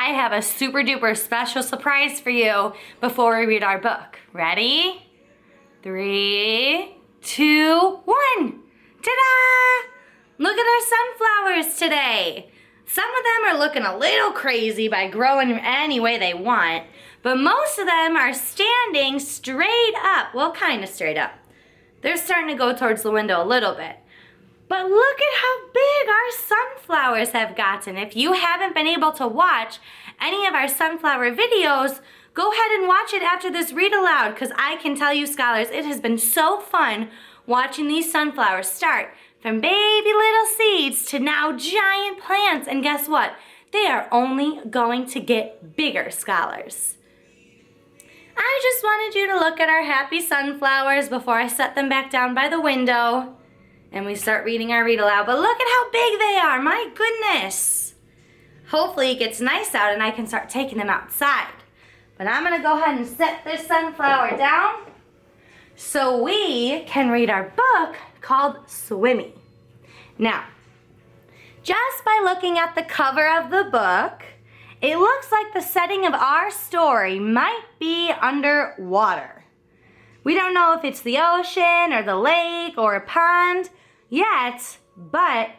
I have a super duper special surprise for you before we read our book. Ready? 3, 2, 1. Ta-da! Look at our sunflowers today. Some of them are looking a little crazy by growing any way they want, but most of them are standing straight up. Well, kind of straight up. They're starting to go towards the window a little bit. But look at how big our sunflowers have gotten. If you haven't been able to watch any of our sunflower videos, go ahead and watch it after this read aloud, because I can tell you, scholars, it has been so fun watching these sunflowers start from baby little seeds to now giant plants. And guess what? They are only going to get bigger, scholars. I just wanted you to look at our happy sunflowers before I set them back down by the window and we start reading our read aloud. But look at how big they are, my goodness. Hopefully it gets nice out and I can start taking them outside. But I'm gonna go ahead and set this sunflower down so we can read our book called Swimmy. Now, just by looking at the cover of the book, it looks like the setting of our story might be underwater. We don't know if it's the ocean or the lake or a pond yet, but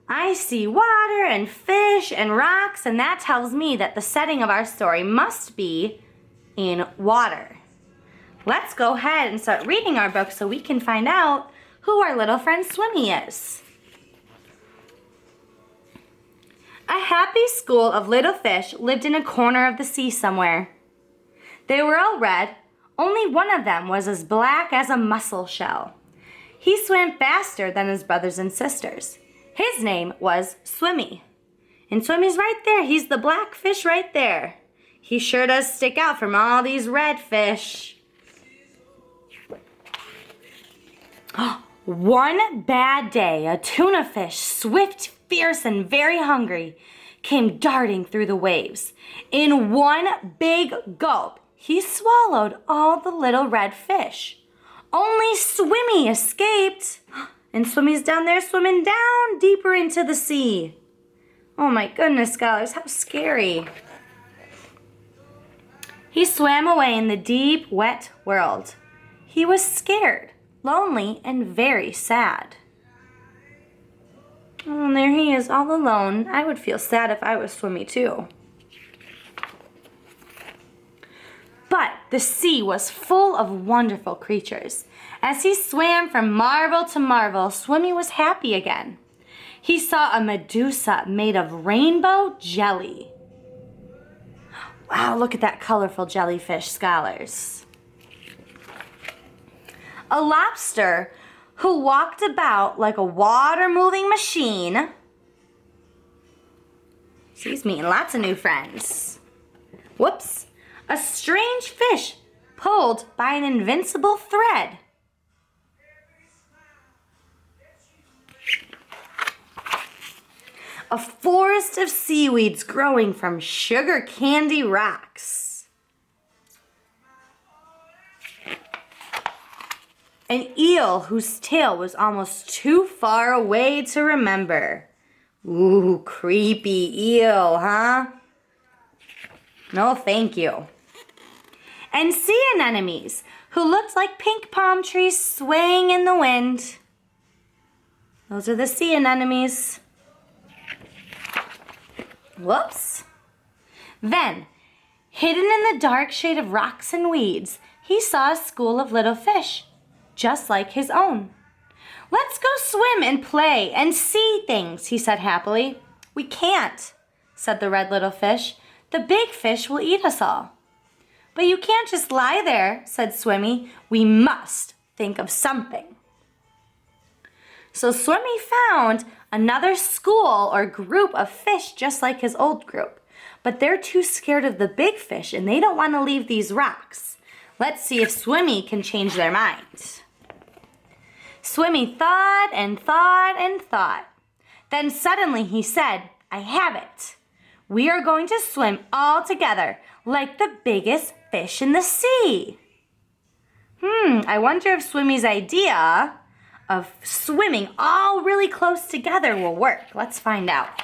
I see water and fish and rocks, and that tells me that the setting of our story must be in water. Let's go ahead and start reading our book so we can find out who our little friend Swimmy is. A happy school of little fish lived in a corner of the sea somewhere. They were all red. Only one of them was as black as a mussel shell. He swam faster than his brothers and sisters. His name was Swimmy. And Swimmy's right there. He's the black fish right there. He sure does stick out from all these red fish. One bad day, a tuna fish, swift, fierce, and very hungry, came darting through the waves. In one big gulp, he swallowed all the little red fish. Only Swimmy escaped. And Swimmy's down there swimming down deeper into the sea. Oh my goodness, scholars, how scary. He swam away in the deep, wet world. He was scared, lonely, and very sad. Oh, and there he is all alone. I would feel sad if I was Swimmy too. But the sea was full of wonderful creatures. As he swam from marvel to marvel, Swimmy was happy again. He saw a Medusa made of rainbow jelly. Wow, look at that colorful jellyfish, scholars. A lobster who walked about like a water-moving machine. She's meeting lots of new friends. Whoops. A strange fish pulled by an invincible thread. A forest of seaweeds growing from sugar candy rocks. An eel whose tail was almost too far away to remember. Ooh, creepy eel, huh? No, thank you. And sea anemones who looked like pink palm trees swaying in the wind. Those are the sea anemones. Whoops. Then, hidden in the dark shade of rocks and weeds, he saw a school of little fish, just like his own. Let's go swim and play and see things, he said happily. We can't, said the red little fish. The big fish will eat us all. But you can't just lie there, said Swimmy. We must think of something. So Swimmy found another school or group of fish just like his old group. But they're too scared of the big fish and they don't want to leave these rocks. Let's see if Swimmy can change their minds. Swimmy thought and thought and thought. Then suddenly he said, I have it. We are going to swim all together like the biggest fish in the sea. I wonder if Swimmy's idea of swimming all really close together will work. Let's find out.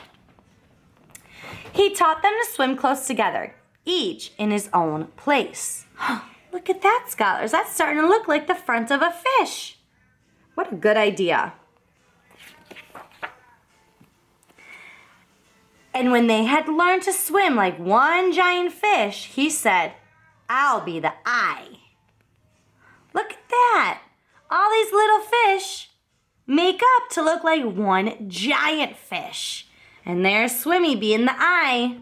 He taught them to swim close together, each in his own place. Look at that, scholars. That's starting to look like the front of a fish. What a good idea. And when they had learned to swim like one giant fish, he said, I'll be the eye. Look at that. All these little fish make up to look like one giant fish. And there's Swimmy being the eye.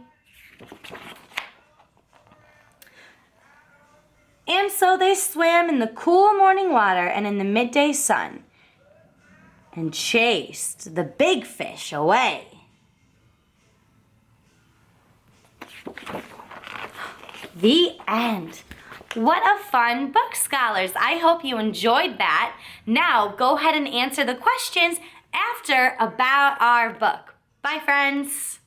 And so they swam in the cool morning water and in the midday sun and chased the big fish away. The end. What a fun book, scholars. I hope you enjoyed that. Now go ahead and answer the questions after about our book. Bye, friends.